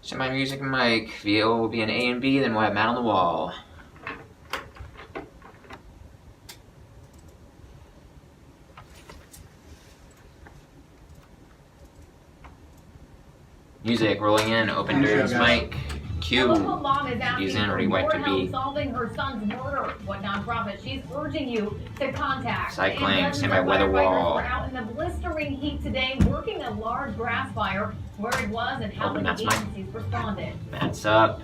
Set my music and mic. VO will be an A and B, then we'll have Matt on the wall. Music rolling in, open doors, mic, cue. Mom is asking Use in, for rewipe to your help B. solving her son's murder. What nonprofit? She's urging you to contact. Cycling, stand by weather wall. We're out in the blistering heat today, working a large grass fire. Where it was and how many agencies responded. Matt's up.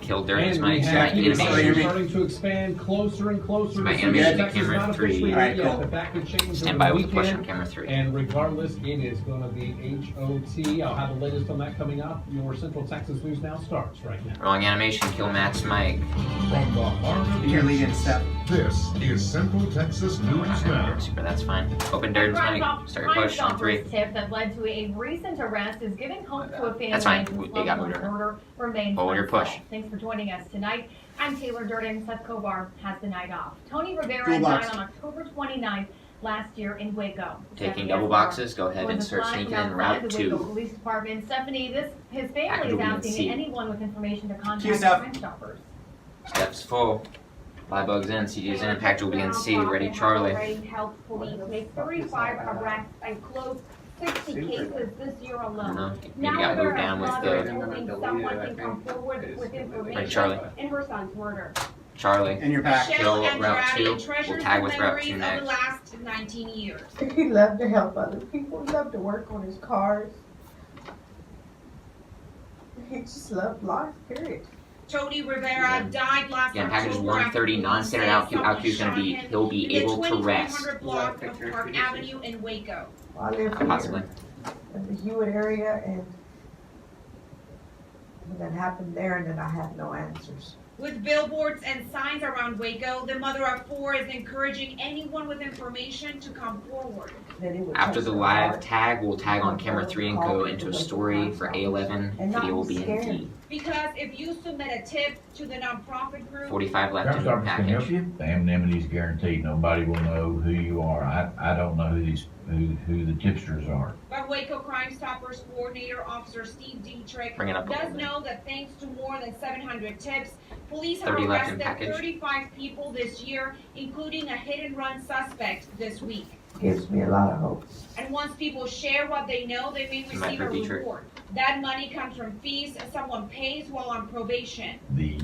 Kill Dirty's mic. And My we have animation. starting to expand closer and closer. My to animation Texas. camera Not 3. officially Alright, yet, cool. but that could change Stand over by the with the push on weekend. camera 3. And regardless, it is going to be HOT. I'll have the latest on that coming up. Your Central Texas News Now starts right now. Rolling animation, kill Matt's mic. From the heart of You're leading step. This is Central Texas We're News not gonna do Now. it super, that's fine. Open Dirty's mic. Start your push on 3. Tip that led to a recent arrest is giving hope to a family That's fine. whose They got loved moved one's murder remains Hold your push. unsolved. Thanks for joining us tonight. I'm Taylor Durden. Seth Kovar has the night off. Tony Rivera Toolbox. died on October 29th last year in Waco. Taking Stephanie double Escobar boxes, go ahead was and a start flag sneaking outside in route the Waco 2. Police Department. Stephanie, his family Package is will be in asking C. anyone with information to Cue contact Steph. Crime Stoppers. Steps full. Fly bugs in, CG's in, package will be in C. Ready, Charlie. Helped police make 35 arrests and closed 60 cases this year I don't alone. know. Maybe Now got moved Rivera's down with mother is the hoping someone can come forward with information Charlie. in her son's murder. Charlie. In your pack. Kill Michelle route 2. Andrade We'll treasures tag the with route 2 memories of the next. last 19 years. He loved to help other people. He loved to work on his cars. He just loved life, period. Tony Rivera died last Again, package is October 130, after non-standard police outcue is shot going to be, him he'll be in the able to rest. 2300 block of Park Avenue in Waco. I live Possibly. here in the Hewitt area, and that happened there, and then I have no answers. With billboards and signs around Waco, the mother of 4 is encouraging anyone with information to come forward. That it would After touch the their live heart. tag, we'll tag on camera 3 and go into a story for A11. Video will be in D. Because if you submit a tip to the nonprofit group, 45 left Crime in the Stoppers can help package. you. The anonymity's guaranteed. Nobody will know who you are. I don't know who the tipsters are. but Waco Crime Stoppers Coordinator Officer Steve Dietrich Bring it up a does little bit. know that thanks to more than 700 tips, police have 30 left in arrested package. 35 people this year, including a hit-and-run suspect this week. Gives me a lot of hope. And once people share what they know, they may Come back receive a for Dietrich. reward. That money comes from fees someone pays while on probation. The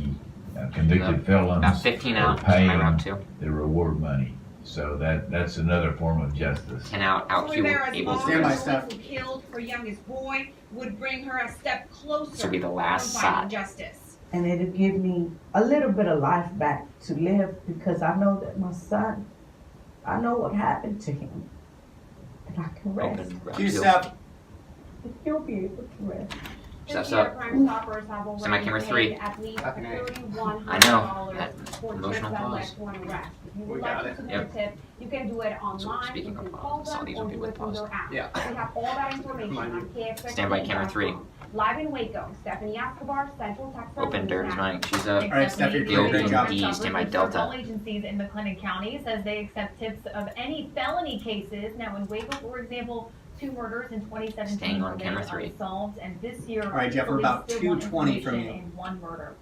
convicted felons About 15 are out. My paying route 2. the reward money. So that's another form of justice. 10 out. Out Q Rivera's able mom, to Stand by, the rest. one Steph. who killed her youngest boy, would bring her a step closer This will be the last from finding side. justice. And it'll give me a little bit of life back to live, because I know that my son, I know what happened to him. And I can rest. Open route Cue 2. step. He'll be able to rest. Steps This year, up. Crime Stoppers have Send my already camera paid 3. at least Fucking A. $3,100 I know. That for tips emotional that led pause. to an arrest. If you We would got like it. to submit Yep. a tip, you can do it online. speaking You of can pause, call all them these or will be do with it through pause. their app. Yeah. We have all that information on KXXV.TV. Stand by camera 3. Live in Waco, Stephanie Escobar, Central Texas. Open Dirty's mic. She's up. All right, Steph, you're doing a great job. D, stand by Delta. All agencies in McLennan County says they accept tips of any felony cases. Now in Waco, for example, 2 murders in 2017 Staying on camera remain 3. unsolved, and this year, All right, Jeff, we're police about still want 220 from information you. in 1 murder.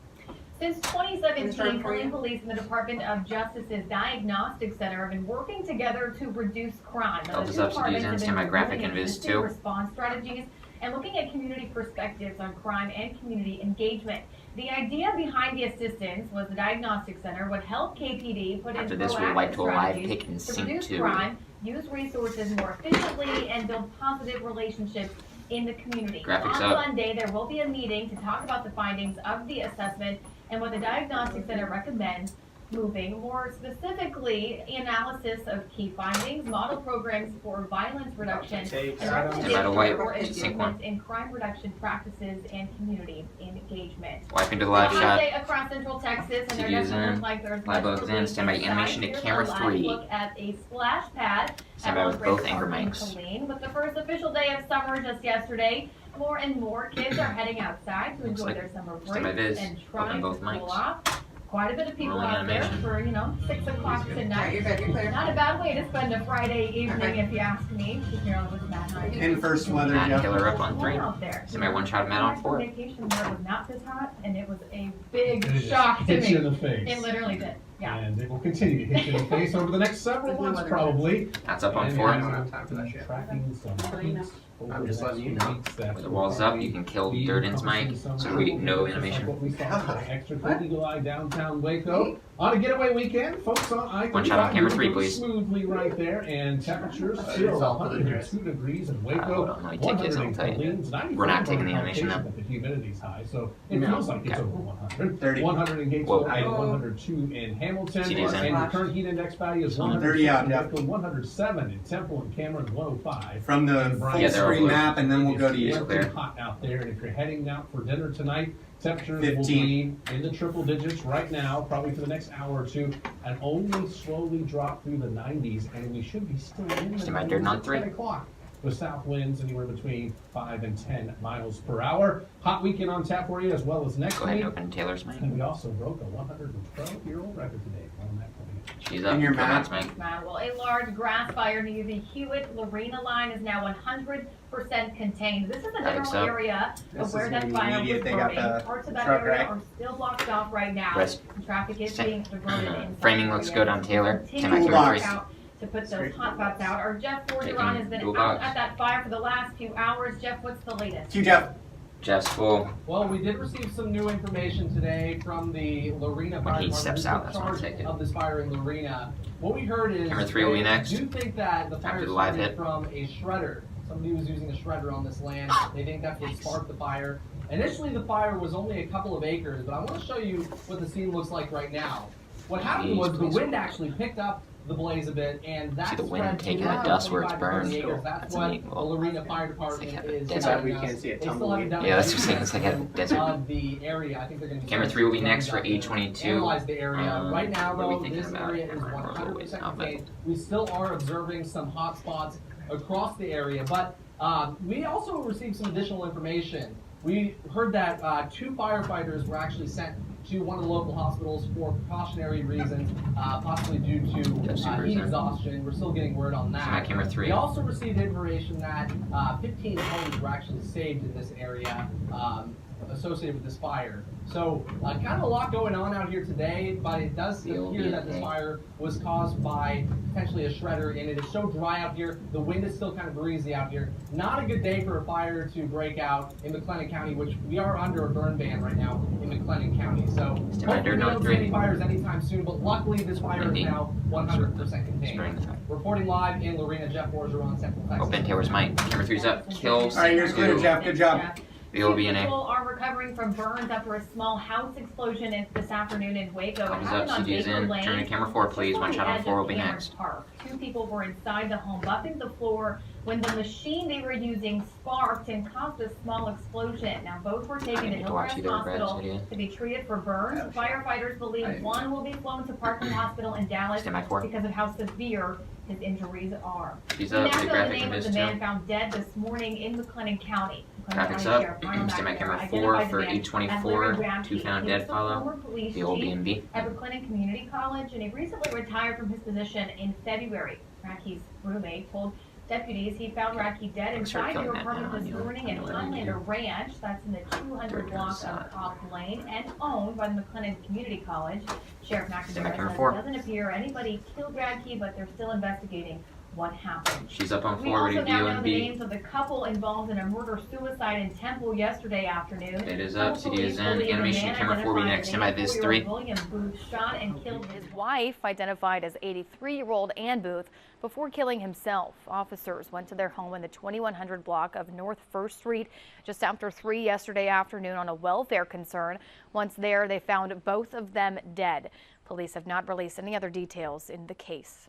Since 2017, Flint Police and the Department of Justice's Diagnostic Center have been working together to reduce crime. Now, Delta's the two up, CG's in, departments have stand by been graphic reviewing and Viz existing 2. response strategies and looking at community perspectives on crime and community engagement. The idea behind the assistance was the Diagnostic Center would help KPD put in After this, we'll proactive wipe to a live strategies pick and to sync reduce 2. crime, use resources more efficiently, and build positive relationships in the community. Graphics On up. Monday, there will be a meeting to talk about the findings of the assessment and what the Diagnostic Center recommends moving. More specifically, analysis of key findings, model programs for violence reduction, and Stand by the recommendations wipe. for Sync 1. improvements in crime reduction practices and community engagement. Wiping to the live Well, shot. update across Central Texas, and there CG's doesn't in. look like there's Live much bugs to in. read Stand by inside. animation to Here's a camera live 3. Look at a splash pad Stand at by with Lake both anchor Park in mics. Killeen. With the first official day of summer just yesterday, more and more kids are heading outside to Looks enjoy like their summer stand by break Viz. and Open trying to both cool mics. off. quite a bit of people Rolling out there animation. for, 6 o'clock tonight. You're good, you're clear. Not a bad way to spend a Friday evening, if you ask me. Keep your own with Matt Hyde. In first weather, Matt Jeff. Taylor up on 3. Out there. Semi one shot Matt on 4. Vacation where it was not this hot, and it was a big And it just shock to hits you in me. the face. It literally did. Yeah. And it will continue to hit you in the face over the next several months, probably. That's up on And 4. we'll be tracking some heats over I'm just the next letting you few know. weeks that With the will walls up, probably you can kill be Durden's mic, encompassing so some we no just like animation. what we saw today. Extra cool Eagle Eye downtown Waco. On a getaway weekend, folks on I-35 One shot on camera 3, please. smoothly right there, and temperatures still 102 degrees in Waco. Hold on, let me take his, I'll tell you. 100 We're not taking the animation now. but the humidity's high, so it No. feels like it's Okay. over 100. 30. 100 in Whoa. Gatesville, 102 in Hamilton, CD's in. and the current heat index value is 30 out, 106 in Waco, 107 in Temple and Cameron, 105. From the And Bryan, full Yeah, they're all screen blue. map, and then we'll go to it's you. clear. hot out there, and if you're heading out for dinner tonight, temperatures will 15. be in the triple digits right now, probably for the next hour or two, and only slowly drop through the 90s, and we should be still in the Stand by, 90s Durden on at 3. 10 o'clock. With south winds anywhere between 5 and 10 miles per hour. Hot weekend on tap for you, as well as next Go ahead week. and open Taylor's mic. And we also broke a 112-year-old record today on that coming up. She's up. In your Kill map. Matt's mic. Well, a large grass fire near the Hewitt-Lorena line is now 100% contained. This is the Alex general up. area This of where is that gonna be fire was immediate. They got burning. the Parts of that truck, area right? are still blocked off right now. Rest. Traffic is being diverted in. Framing looks good on Taylor. Continue Tim, I to camera work 3. out to put those hot spots out. Our Jeff Forgeron Taking has been dual out box. at that fire for the last few hours. Jeff, what's the latest? Q Jeff. Jeff's full. Well, we did receive some new information today from the Lorena When Fire he Department, steps who out, took that's when I'll charge take it. of this fire in Lorena. What we heard is Camera 3 will be they next. do think that the fire After the live started hit. from a shredder. Somebody was using a shredder on this land. They think that's what sparked the fire. Initially, the fire was only a couple of acres, but I want to show you what the scene looks like right now. What happened was the wind actually picked up the blaze a bit, and that See the wind spread to taking about the dust where it's 25 to 30 burned? acres. That's That's what neat. the Well, Lorena Fire it's Department like a is desert. telling We us. can't see it, They still tumbleweed. haven't done Yeah, that's a what I'm saying, it's like a review desert. of the area. I think they're going to do Camera some 3 will be studies next for up there, 822. Analyze the area. Right now, What are we though, thinking this about? area I is don't remember what it was 100% now, but- contained. We still are observing some hot spots across the area, but we also received some additional information. We heard that 2 firefighters were actually sent to one of the local hospitals for precautionary reasons, possibly due to heat exhaustion. We're still getting word on Semi that. camera 3. We also received information that 15 homes were actually saved in this area associated with this fire. So kind of a lot going on out here today, but it does appear that this fire was caused by potentially a shredder, and it is so dry out here. The wind is still kind of breezy out here. Not a good day for a fire to break out in McLennan County, which we are under a burn ban right now in McLennan County. So hopefully we don't see any fires anytime soon, but luckily this fire is now 100% contained. Reporting live in Lorena, Jeff Forgeron, Central Texas. Open Taylor's mic. Camera 3's up. Kill. All right, you're clear, Jeff. Good job. You'll be 2 in people A. are recovering from burns after a small house explosion this afternoon in Waco. It Thumbs up. happened on CD's Baker in. Lane, Turn to camera 4, please. just One on shot the on edge 4 will of be Cameron next. Park. 2 people were inside the home, buffing the floor when the machine they were using sparked and caused a small explosion. Now, both were taken to need to watch Hillcrest either of Brad's Hospital video. to be treated for burns. Firefighters believe one will be flown to Parkland Hospital in Dallas Stand by 4. because of how severe his injuries are. She's We up. now The know the graphic name of is the too. man found dead this morning in McLennan County. Graphics up. Stand by camera 4 for 824. 2 found dead follow. The old B&B. At McLennan Community College, and he recently retired from his position in February. Rackey's roommate told deputies he found Rackey dead inside their apartment this morning in Highlander Ranch. That's in the 200 block of Cobb Lane and owned by the McLennan Community College. Sheriff McNamara says it doesn't appear anybody killed Rackey, but they're still investigating what happened. She's up on We 4, ready also to now do know and the B. names of the couple involved in a murder-suicide in Temple yesterday afternoon. It is up. CD is in. Animation camera 4 will be next. Stand by Viz 3. William Booth shot and killed his wife, identified as 83-year-old Ann Booth, before killing himself. Officers went to their home in the 2100 block of North 1st Street just after 3 yesterday afternoon on a welfare concern. Once there, they found both of them dead. Police have not released any other details in the case.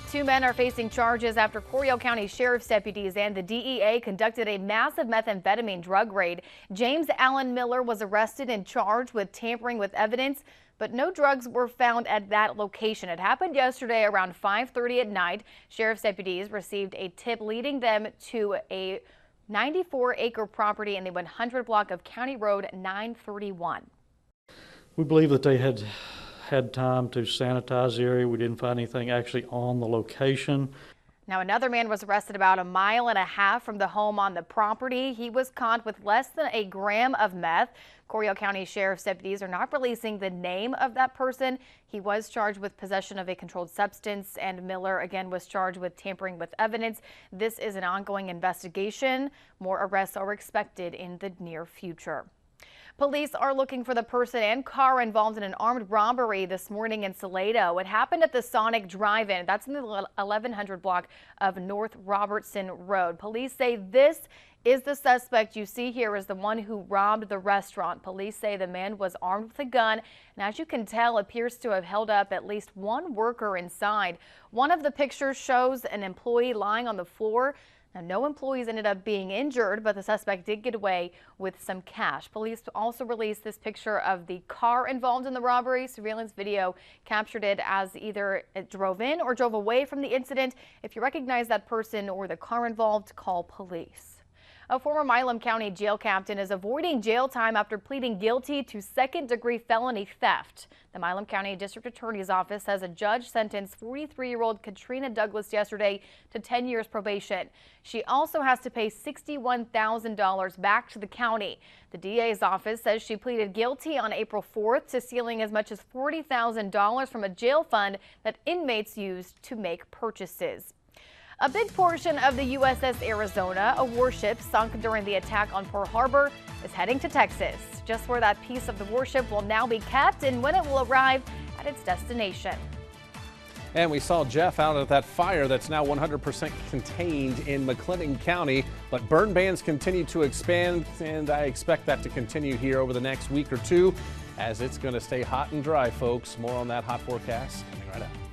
2 men are facing charges after Coryell County Sheriff's deputies and the DEA conducted a massive methamphetamine drug raid. James Allen Miller was arrested and charged with tampering with evidence, but no drugs were found at that location. It happened yesterday around 5:30 at night. Sheriff's deputies received a tip leading them to a 94-acre property in the 100 block of County Road 931. We believe that they had time to sanitize the area. We didn't find anything actually on the location. Now, another man was arrested about 1.5 miles from the home on the property. He was caught with less than a gram of meth. Coryell County Sheriff's deputies are not releasing the name of that person. He was charged with possession of a controlled substance, and Miller again was charged with tampering with evidence. This is an ongoing investigation. More arrests are expected in the near future. Police are looking for the person and car involved in an armed robbery this morning in Salado. It happened at the Sonic Drive-In. That's in the 1100 block of North Robertson Road. Police say this is the suspect you see here is the one who robbed the restaurant. Police say the man was armed with a gun and, as you can tell, appears to have held up at least one worker inside. One of the pictures shows an employee lying on the floor. Now, no employees ended up being injured, but the suspect did get away with some cash. Police also released this picture of the car involved in the robbery. Surveillance video captured it as either it drove in or drove away from the incident. If you recognize that person or the car involved, call police. A former Milam County jail captain is avoiding jail time after pleading guilty to second-degree felony theft. The Milam County District Attorney's Office says a judge sentenced 43-year-old Katrina Douglas yesterday to 10 years probation. She also has to pay $61,000 back to the county. The DA's office says she pleaded guilty on April 4th to stealing as much as $40,000 from a jail fund that inmates used to make purchases. A big portion of the USS Arizona, a warship sunk during the attack on Pearl Harbor, is heading to Texas, just where that piece of the warship will now be kept and when it will arrive at its destination. And we saw Jeff out at that fire that's now 100% contained in McLennan County, but burn bans continue to expand, and I expect that to continue here over the next week or two as it's going to stay hot and dry, folks. More on that hot forecast coming right up.